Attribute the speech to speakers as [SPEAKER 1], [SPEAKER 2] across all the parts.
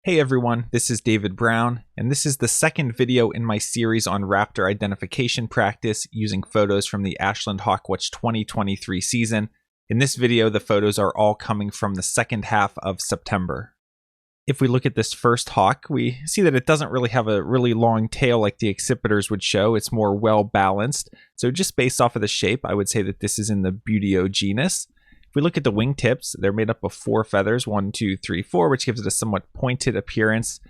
[SPEAKER 1] Hey everyone, this is David Brown, and this is the second video in my series on raptor identification practice using photos from the Ashland Hawk Watch 2023 season. In this video, the photos are all coming from the second half of September. If we look at this first hawk, we see that it doesn't really have a really long tail like the accipiters would show. It's more well balanced. So just based off of the shape, I would say that this is in the Buteo genus. If we look at the wingtips, they're made up of 4 feathers, 1, 2, 3, 4, which gives it a somewhat pointed appearance.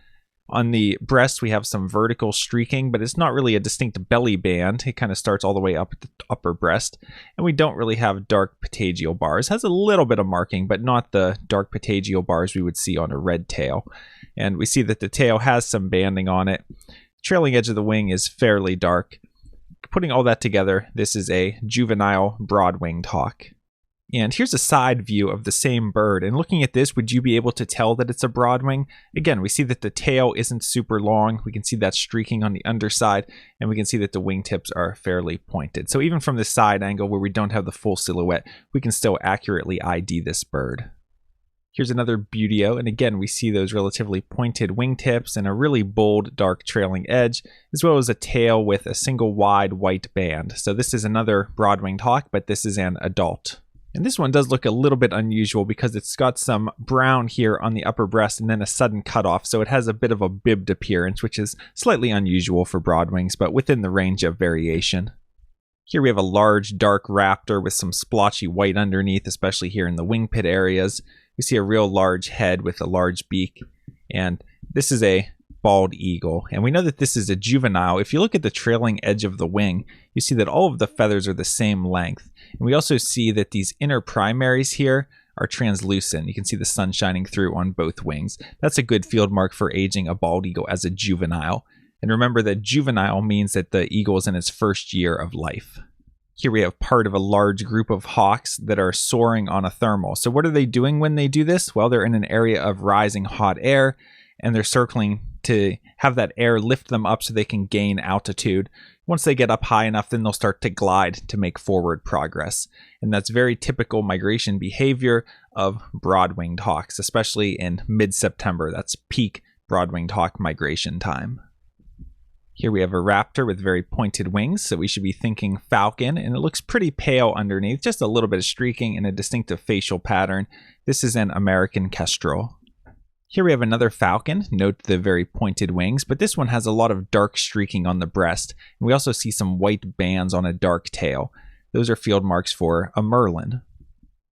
[SPEAKER 1] On the breast, we have some vertical streaking, but it's not really a distinct belly band. It kind of starts all the way up at the upper breast. And we don't really have dark patagial bars. It has a little bit of marking, but not the dark patagial bars we would see on a red tail. And we see that the tail has some banding on it. Trailing edge of the wing is fairly dark. Putting all that together, this is a juvenile broad-winged hawk. And here's a side view of the same bird. And looking at this, would you be able to tell that it's a broadwing? Again, we see that the tail isn't super long. We can see that streaking on the underside, and we can see that the wingtips are fairly pointed. So even from the side angle where we don't have the full silhouette, we can still accurately ID this bird. Here's another Buteo, and again, we see those relatively pointed wingtips and a really bold, dark trailing edge, as well as a tail with a single wide white band. So this is another broad-winged hawk, but this is an adult. And this one does look a little bit unusual because it's got some brown here on the upper breast and then a sudden cutoff. So it has a bit of a bibbed appearance, which is slightly unusual for broadwings, but within the range of variation. Here we have a large dark raptor with some splotchy white underneath, especially here in the wing pit areas. We see a real large head with a large beak. And this is a bald eagle, and we know that this is a juvenile. If you look at the trailing edge of the wing, you see that all of the feathers are the same length. And we also see that these inner primaries here are translucent. You can see the sun shining through on both wings. That's a good field mark for aging a bald eagle as a juvenile. And remember that juvenile means that the eagle is in its first year of life. Here we have part of a large group of hawks that are soaring on a thermal. So what are they doing when they do this? Well, they're in an area of rising hot air, and they're circling to have that air lift them up so they can gain altitude. Once they get up high enough, then they'll start to glide to make forward progress. And that's very typical migration behavior of broad-winged hawks, especially in mid-September. That's peak broad-winged hawk migration time. Here we have a raptor with very pointed wings, so we should be thinking falcon, and it looks pretty pale underneath, just a little bit of streaking and a distinctive facial pattern. This is an American kestrel. Here we have another falcon. Note the very pointed wings, but this one has a lot of dark streaking on the breast. And we also see some white bands on a dark tail. Those are field marks for a merlin.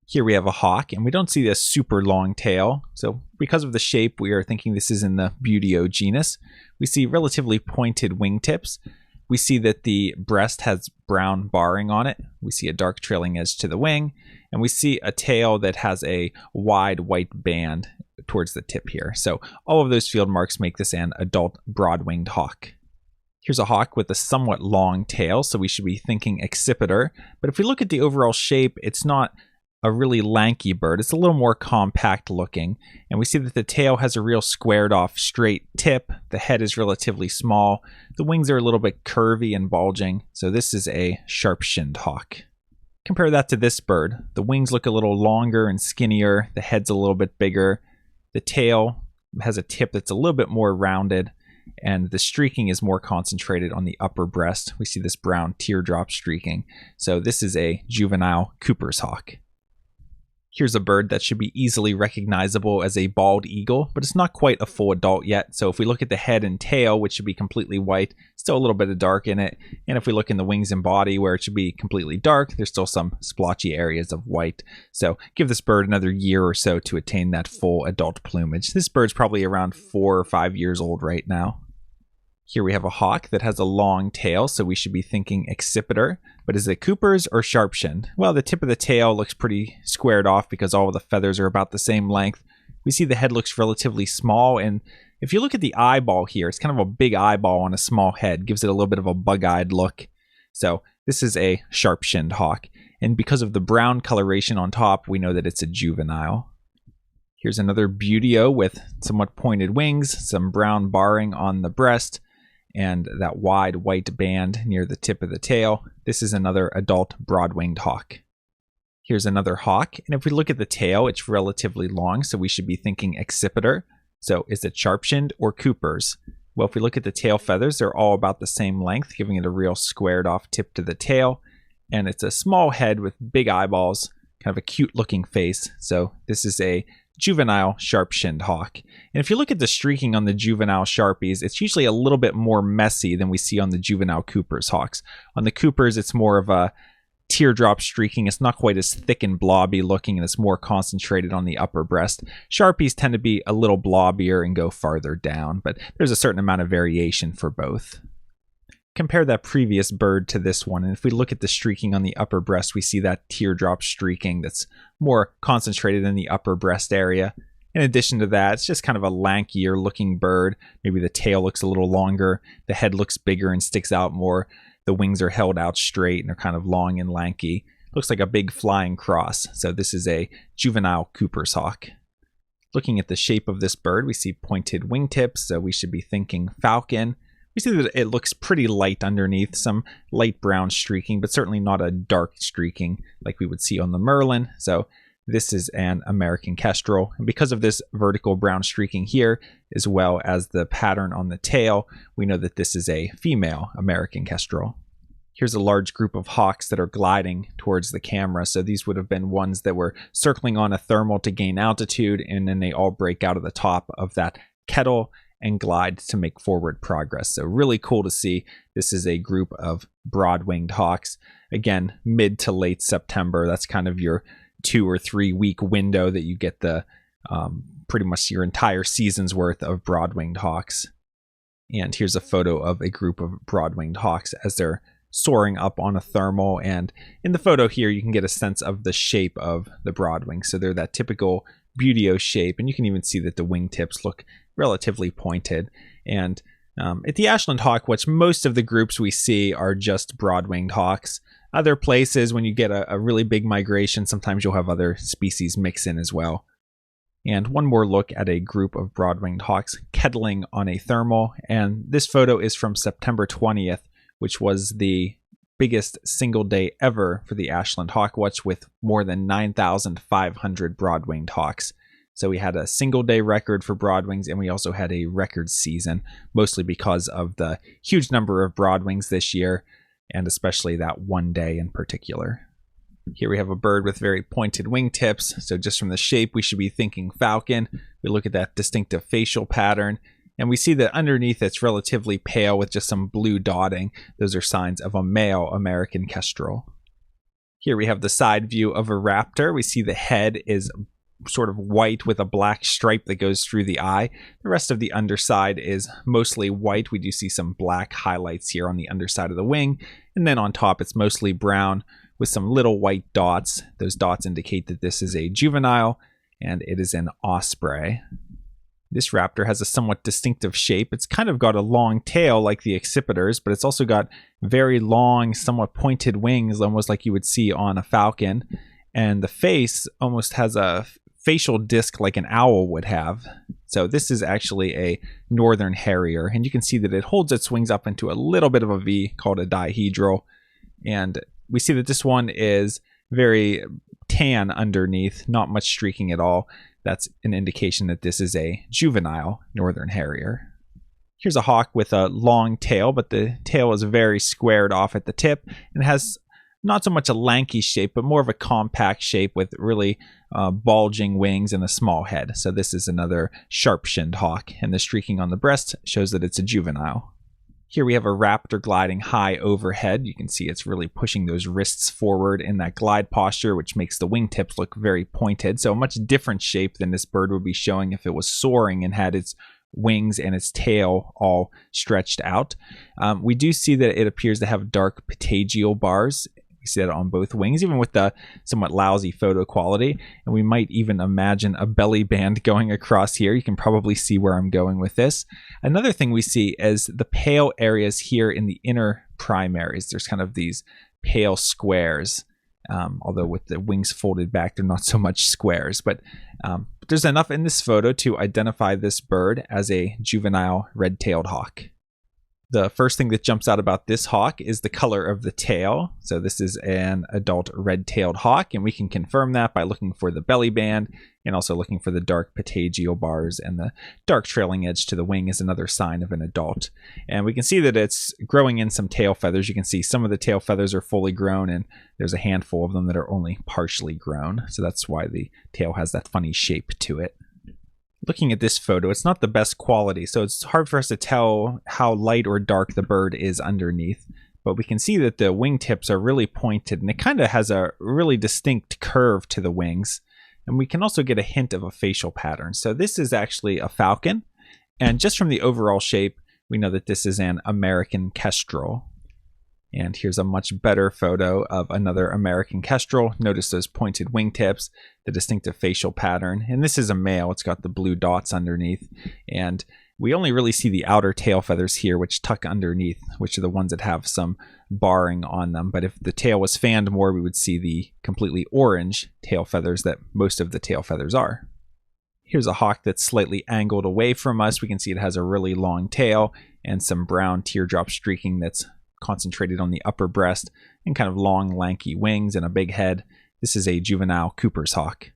[SPEAKER 1] Here we have a hawk, and we don't see a super long tail. So because of the shape, we are thinking this is in the Buteo genus. We see relatively pointed wingtips. We see that the breast has brown barring on it. We see a dark trailing edge to the wing, and we see a tail that has a wide white band towards the tip here. So all of those field marks make this an adult broad-winged hawk. Here's a hawk with a somewhat long tail, so we should be thinking accipiter. But if we look at the overall shape, it's not a really lanky bird. It's a little more compact looking. And we see that the tail has a real squared off straight tip. The head is relatively small. The wings are a little bit curvy and bulging. So this is a sharp-shinned hawk. Compare that to this bird. The wings look a little longer and skinnier. The head's a little bit bigger. The tail has a tip that's a little bit more rounded, and the streaking is more concentrated on the upper breast. We see this brown teardrop streaking. So this is a juvenile Cooper's hawk. Here's a bird that should be easily recognizable as a bald eagle, but it's not quite a full adult yet. So if we look at the head and tail, which should be completely white, still a little bit of dark in it. And if we look in the wings and body, where it should be completely dark, there's still some splotchy areas of white. So give this bird another year or so to attain that full adult plumage. This bird's probably around 4 or 5 years old right now. Here we have a hawk that has a long tail, so we should be thinking accipiter. But is it Cooper's or sharp-shinned? Well, the tip of the tail looks pretty squared off because all of the feathers are about the same length. We see the head looks relatively small, and if you look at the eyeball here, it's kind of a big eyeball on a small head. Gives it a little bit of a bug-eyed look. So this is a sharp-shinned hawk. And because of the brown coloration on top, we know that it's a juvenile. Here's another Buteo with somewhat pointed wings, some brown barring on the breast, and that wide white band near the tip of the tail. This is another adult broad-winged hawk. Here's another hawk, and if we look at the tail, it's relatively long, so we should be thinking accipiter. So is it sharp-shinned or Cooper's? Well, if we look at the tail feathers, they're all about the same length, giving it a real squared off tip to the tail. And it's a small head with big eyeballs, kind of a cute looking face. So this is a juvenile sharp-shinned hawk. And if you look at the streaking on the juvenile Sharpies, it's usually a little bit more messy than we see on the juvenile Cooper's hawks. On the Cooper's, it's more of a teardrop streaking. It's not quite as thick and blobby looking, and it's more concentrated on the upper breast. Sharpies tend to be a little blobbier and go farther down, but there's a certain amount of variation for both. Compare that previous bird to this one, and if we look at the streaking on the upper breast, we see that teardrop streaking that's more concentrated in the upper breast area. In addition to that, it's just kind of a lankier looking bird. Maybe the tail looks a little longer, the head looks bigger and sticks out more. The wings are held out straight and they're kind of long and lanky. Looks like a big flying cross. So this is a juvenile Cooper's hawk. Looking at the shape of this bird, we see pointed wingtips, so we should be thinking falcon. We see that it looks pretty light underneath, some light brown streaking, but certainly not a dark streaking like we would see on the Merlin. So this is an American kestrel. And because of this vertical brown streaking here, as well as the pattern on the tail, we know that this is a female American kestrel. Here's a large group of hawks that are gliding towards the camera. So these would have been ones that were circling on a thermal to gain altitude, and then they all break out of the top of that kettle and glide to make forward progress. So really cool to see. This is a group of broad-winged hawks. Again, mid to late September. That's kind of your 2 or 3 week window that you get the pretty much your entire season's worth of broad-winged hawks. And here's a photo of a group of broad-winged hawks as they're soaring up on a thermal. And in the photo here, you can get a sense of the shape of the broadwing. So they're that typical buteo shape, and you can even see that the wingtips look relatively pointed. And at the Ashland Hawk Watch, most of the groups we see are just broad-winged hawks. Other places, when you get a really big migration, sometimes you'll have other species mix in as well. And one more look at a group of broad-winged hawks kettling on a thermal. And this photo is from September 20th, which was the biggest single day ever for the Ashland Hawk Watch, with more than 9,500 broad-winged hawks. So we had a single day record for broadwings, and we also had a record season, mostly because of the huge number of broadwings this year, and especially that one day in particular. Here we have a bird with very pointed wingtips. So just from the shape, we should be thinking falcon. We look at that distinctive facial pattern, and we see that underneath it's relatively pale with just some blue dotting. Those are signs of a male American kestrel. Here we have the side view of a raptor. We see the head is sort of white with a black stripe that goes through the eye. The rest of the underside is mostly white. We do see some black highlights here on the underside of the wing. And then on top, it's mostly brown with some little white dots. Those dots indicate that this is a juvenile, and it is an Osprey. This raptor has a somewhat distinctive shape. It's kind of got a long tail like the Accipiters, but it's also got very long, somewhat pointed wings, almost like you would see on a falcon. And the face almost has a facial disc like an owl would have. So this is actually a northern harrier, and you can see that it holds its wings up into a little bit of a V called a dihedral. And we see that this one is very tan underneath, not much streaking at all. That's an indication that this is a juvenile northern harrier. Here's a hawk with a long tail, but the tail is very squared off at the tip and has not so much a lanky shape, but more of a compact shape with really bulging wings and a small head. So this is another sharp-shinned hawk, and the streaking on the breast shows that it's a juvenile. Here we have a raptor gliding high overhead. You can see it's really pushing those wrists forward in that glide posture, which makes the wingtips look very pointed. So a much different shape than this bird would be showing if it was soaring and had its wings and its tail all stretched out. We do see that it appears to have dark patagial bars. You see that on both wings, even with the somewhat lousy photo quality. And we might even imagine a belly band going across here. You can probably see where I'm going with this. Another thing we see is the pale areas here in the inner primaries. There's kind of these pale squares, although with the wings folded back, they're not so much squares. But there's enough in this photo to identify this bird as a juvenile red-tailed hawk. The first thing that jumps out about this hawk is the color of the tail. So this is an adult red-tailed hawk, and we can confirm that by looking for the belly band and also looking for the dark patagial bars, and the dark trailing edge to the wing is another sign of an adult. And we can see that it's growing in some tail feathers. You can see some of the tail feathers are fully grown, and there's a handful of them that are only partially grown. So that's why the tail has that funny shape to it. Looking at this photo, it's not the best quality, so it's hard for us to tell how light or dark the bird is underneath. But we can see that the wingtips are really pointed, and it kind of has a really distinct curve to the wings. And we can also get a hint of a facial pattern. So this is actually a falcon, and just from the overall shape, we know that this is an American kestrel. And here's a much better photo of another American kestrel. Notice those pointed wingtips, the distinctive facial pattern. And this is a male. It's got the blue dots underneath. And we only really see the outer tail feathers here, which tuck underneath, which are the ones that have some barring on them. But if the tail was fanned more, we would see the completely orange tail feathers that most of the tail feathers are. Here's a hawk that's slightly angled away from us. We can see it has a really long tail and some brown teardrop streaking that's concentrated on the upper breast, and kind of long lanky wings and a big head. This is a juvenile Cooper's hawk.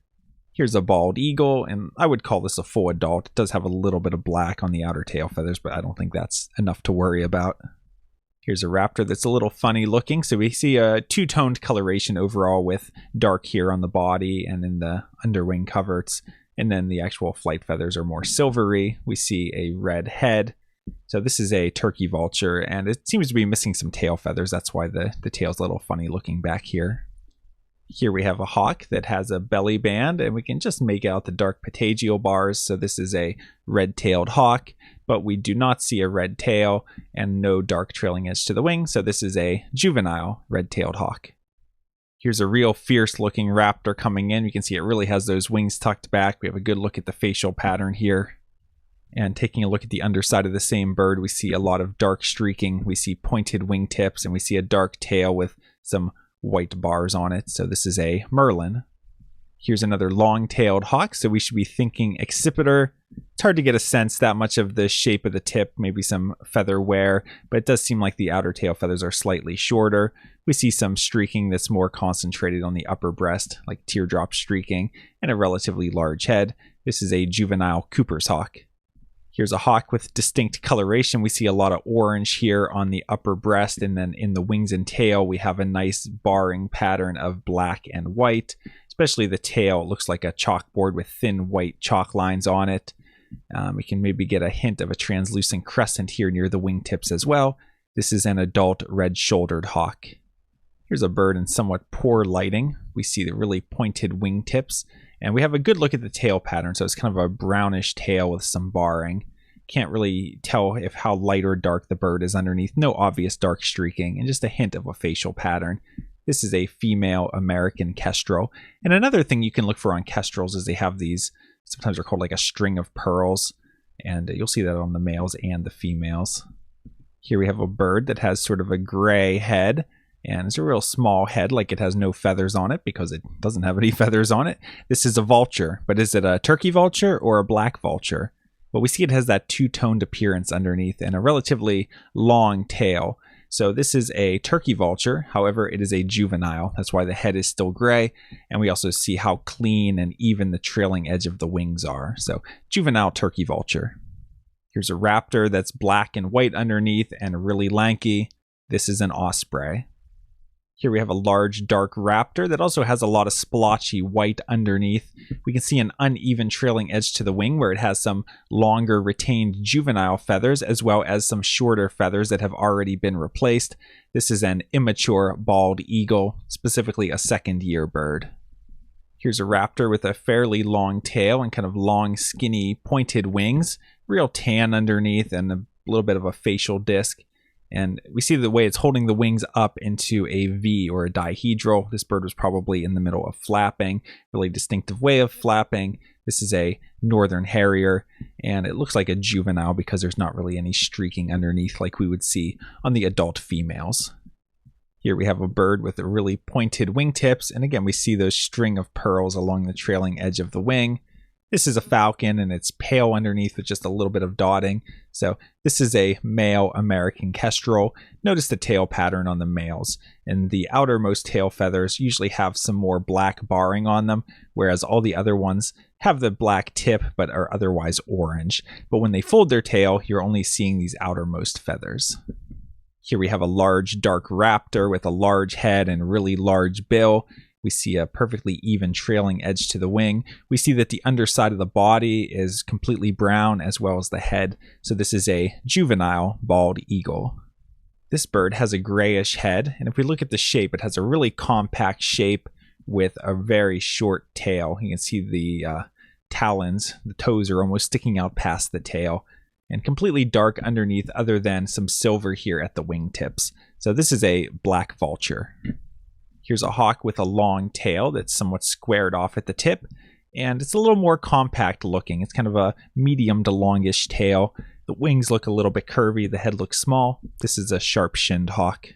[SPEAKER 1] Here's a bald eagle, and I would call this a full adult. It does have a little bit of black on the outer tail feathers, but I don't think that's enough to worry about. Here's a raptor that's a little funny looking. So we see a two-toned coloration overall, with dark here on the body and in the underwing coverts, and then the actual flight feathers are more silvery. We see a red head. So this is a turkey vulture, and it seems to be missing some tail feathers. That's why the tail's a little funny looking back here. Here we have a hawk that has a belly band, and we can just make out the dark patagial bars. So this is a red-tailed hawk, but we do not see a red tail and no dark trailing edge to the wing. So this is a juvenile red-tailed hawk. Here's a real fierce looking raptor coming in. You can see it really has those wings tucked back. We have a good look at the facial pattern here. And taking a look at the underside of the same bird, we see a lot of dark streaking. We see pointed wingtips, and we see a dark tail with some white bars on it. So this is a merlin. Here's another long-tailed hawk, so we should be thinking accipiter. It's hard to get a sense that much of the shape of the tip, maybe some feather wear, but it does seem like the outer tail feathers are slightly shorter. We see some streaking that's more concentrated on the upper breast, like teardrop streaking, and a relatively large head. This is a juvenile Cooper's hawk. Here's a hawk with distinct coloration. We see a lot of orange here on the upper breast, and then in the wings and tail, we have a nice barring pattern of black and white. Especially the tail, it looks like a chalkboard with thin white chalk lines on it. We can maybe get a hint of a translucent crescent here near the wingtips as well. This is an adult red-shouldered hawk. Here's a bird in somewhat poor lighting. We see the really pointed wingtips. And we have a good look at the tail pattern, so it's kind of a brownish tail with some barring. Can't really tell if how light or dark the bird is underneath. No obvious dark streaking, and just a hint of a facial pattern. This is a female American kestrel. And another thing you can look for on kestrels is they have these, sometimes they're called like a string of pearls. And you'll see that on the males and the females. Here we have a bird that has sort of a gray head. And it's a real small head, like it has no feathers on it because it doesn't have any feathers on it. This is a vulture, but is it a turkey vulture or a black vulture? Well, we see it has that two-toned appearance underneath and a relatively long tail. So this is a turkey vulture. However, it is a juvenile. That's why the head is still gray. And we also see how clean and even the trailing edge of the wings are. So juvenile turkey vulture. Here's a raptor that's black and white underneath and really lanky. This is an osprey. Here we have a large dark raptor that also has a lot of splotchy white underneath. We can see an uneven trailing edge to the wing where it has some longer retained juvenile feathers as well as some shorter feathers that have already been replaced. This is an immature bald eagle, specifically a second-year bird. Here's a raptor with a fairly long tail and kind of long, skinny, pointed wings. Real tan underneath and a little bit of a facial disc. And we see the way it's holding the wings up into a V or a dihedral. This bird was probably in the middle of flapping. Really distinctive way of flapping. This is a northern harrier, and it looks like a juvenile because there's not really any streaking underneath like we would see on the adult females. Here we have a bird with a really pointed wingtips, and again we see those string of pearls along the trailing edge of the wing. This is a falcon, and it's pale underneath with just a little bit of dotting. So this is a male American kestrel. Notice the tail pattern on the males. And the outermost tail feathers usually have some more black barring on them, whereas all the other ones have the black tip but are otherwise orange. But when they fold their tail, you're only seeing these outermost feathers. Here we have a large dark raptor with a large head and really large bill. We see a perfectly even trailing edge to the wing. We see that the underside of the body is completely brown as well as the head. So this is a juvenile bald eagle. This bird has a grayish head, and if we look at the shape, it has a really compact shape with a very short tail. You can see the talons, the toes are almost sticking out past the tail, and completely dark underneath other than some silver here at the wingtips. So this is a black vulture. Here's a hawk with a long tail that's somewhat squared off at the tip, and it's a little more compact looking. It's kind of a medium to longish tail. The wings look a little bit curvy, the head looks small. This is a sharp-shinned hawk.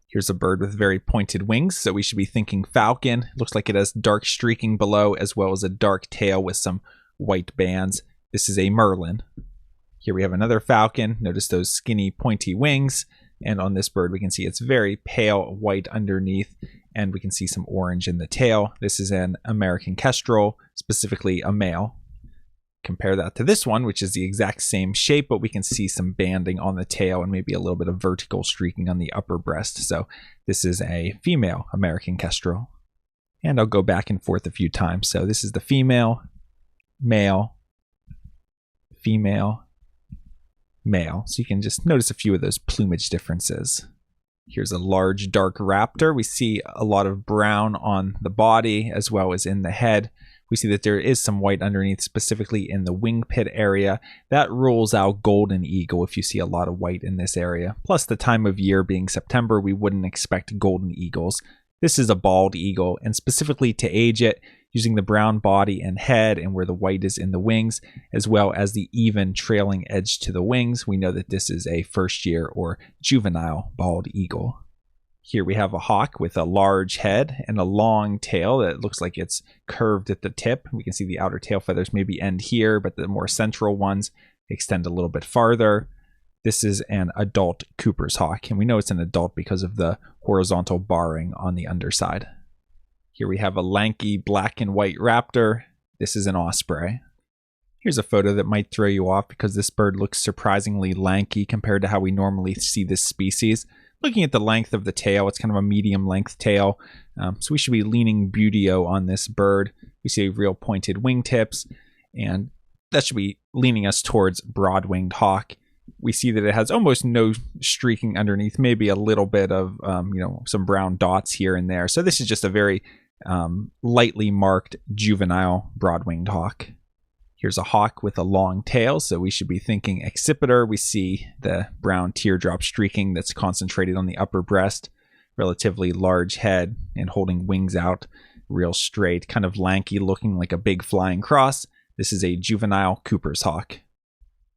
[SPEAKER 1] Here's a bird with very pointed wings, so we should be thinking falcon. It looks like it has dark streaking below as well as a dark tail with some white bands. This is a merlin. Here we have another falcon. Notice those skinny pointy wings, and on this bird we can see it's very pale white underneath, and we can see some orange in the tail. This is an American kestrel, specifically a male. Compare that to this one, which is the exact same shape, but we can see some banding on the tail and maybe a little bit of vertical streaking on the upper breast. So this is a female American kestrel. And I'll go back and forth a few times. So this is the female, male, female, male. So you can just notice a few of those plumage differences. Here's a large dark raptor. We see a lot of brown on the body as well as in the head. We see that there is some white underneath, specifically in the wing pit area. That rules out golden eagle if you see a lot of white in this area. Plus the time of year being September, we wouldn't expect golden eagles. This is a bald eagle, and specifically to age it, using the brown body and head and where the white is in the wings, as well as the even trailing edge to the wings, we know that this is a first year or juvenile bald eagle. Here we have a hawk with a large head and a long tail that looks like it's curved at the tip. We can see the outer tail feathers maybe end here, but the more central ones extend a little bit farther. This is an adult Cooper's hawk, and we know it's an adult because of the horizontal barring on the underside. Here we have a lanky black and white raptor. This is an osprey. Here's a photo that might throw you off because this bird looks surprisingly lanky compared to how we normally see this species. Looking at the length of the tail, it's kind of a medium length tail. So we should be leaning buteo on this bird. We see real pointed wingtips, and that should be leaning us towards broad-winged hawk. We see that it has almost no streaking underneath, maybe a little bit of some brown dots here and there. So this is just a very lightly marked juvenile broad-winged hawk. Here's a hawk with a long tail, so we should be thinking Accipiter. We see the brown teardrop streaking that's concentrated on the upper breast, relatively large head, and holding wings out real straight, kind of lanky, looking like a big flying cross. This is a juvenile Cooper's hawk.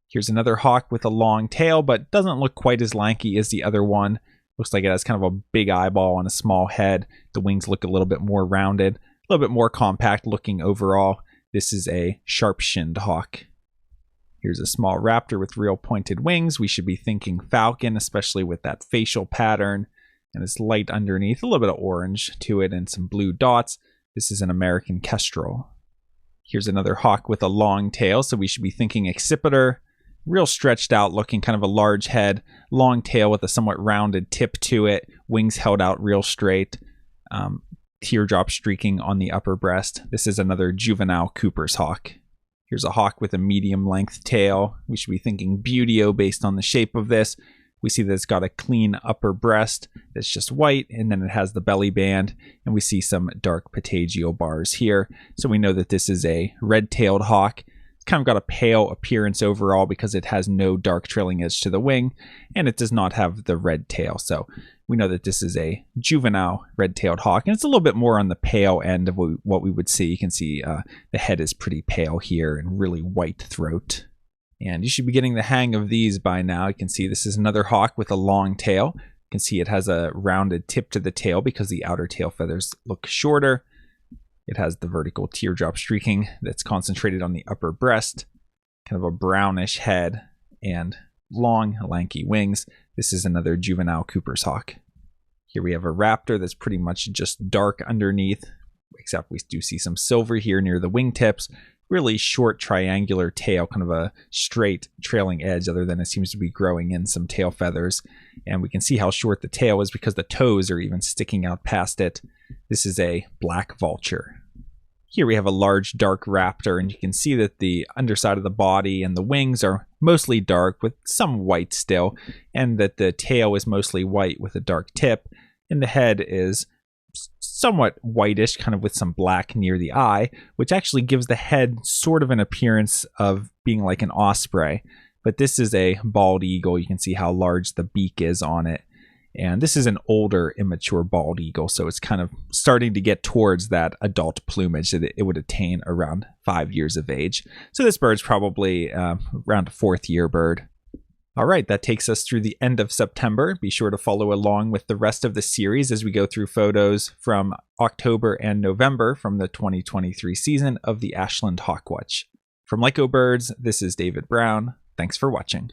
[SPEAKER 1] Here's another hawk with a long tail, but doesn't look quite as lanky as the other one. Looks like it has kind of a big eyeball and a small head. The wings look a little bit more rounded, a little bit more compact looking overall. This is a sharp-shinned hawk. Here's a small raptor with real pointed wings. We should be thinking falcon, especially with that facial pattern and this light underneath, a little bit of orange to it and some blue dots. This is an American kestrel. Here's another hawk with a long tail, so we should be thinking Accipiter. Real stretched out looking, kind of a large head, long tail with a somewhat rounded tip to it, wings held out real straight. Teardrop streaking on the upper breast. This is another juvenile Cooper's hawk. Here's a hawk with a medium length tail. We should be thinking buteo based on the shape of this. We see that it's got a clean upper breast that's just white, and then it has the belly band, and we see some dark patagial bars here. So we know that this is a red-tailed hawk. It's kind of got a pale appearance overall because it has no dark trailing edge to the wing, and it does not have the red tail. So we know that this is a juvenile red-tailed hawk, and it's a little bit more on the pale end of what we would see. You can see the head is pretty pale here and really white throat. And you should be getting the hang of these by now. You can see this is another hawk with a long tail. You can see it has a rounded tip to the tail because the outer tail feathers look shorter. It has the vertical teardrop streaking that's concentrated on the upper breast, kind of a brownish head, and long, lanky wings. This is another juvenile Cooper's hawk. Here we have a raptor that's pretty much just dark underneath, except we do see some silver here near the wingtips. Really short triangular tail, kind of a straight trailing edge, other than it seems to be growing in some tail feathers. And we can see how short the tail is because the toes are even sticking out past it. This is a black vulture. Here we have a large dark raptor, and you can see that the underside of the body and the wings are mostly dark with some white still, and that the tail is mostly white with a dark tip, and the head is somewhat whitish, kind of with some black near the eye, which actually gives the head sort of an appearance of being like an osprey. But this is a bald eagle. You can see how large the beak is on it. And this is an older, immature bald eagle, so it's kind of starting to get towards that adult plumage that it would attain around 5 years of age. So this bird's probably around a 4th year bird. All right, that takes us through the end of September. Be sure to follow along with the rest of the series as we go through photos from October and November from the 2023 season of the Ashland Hawk Watch. From Lyco Birds, this is David Brown. Thanks for watching.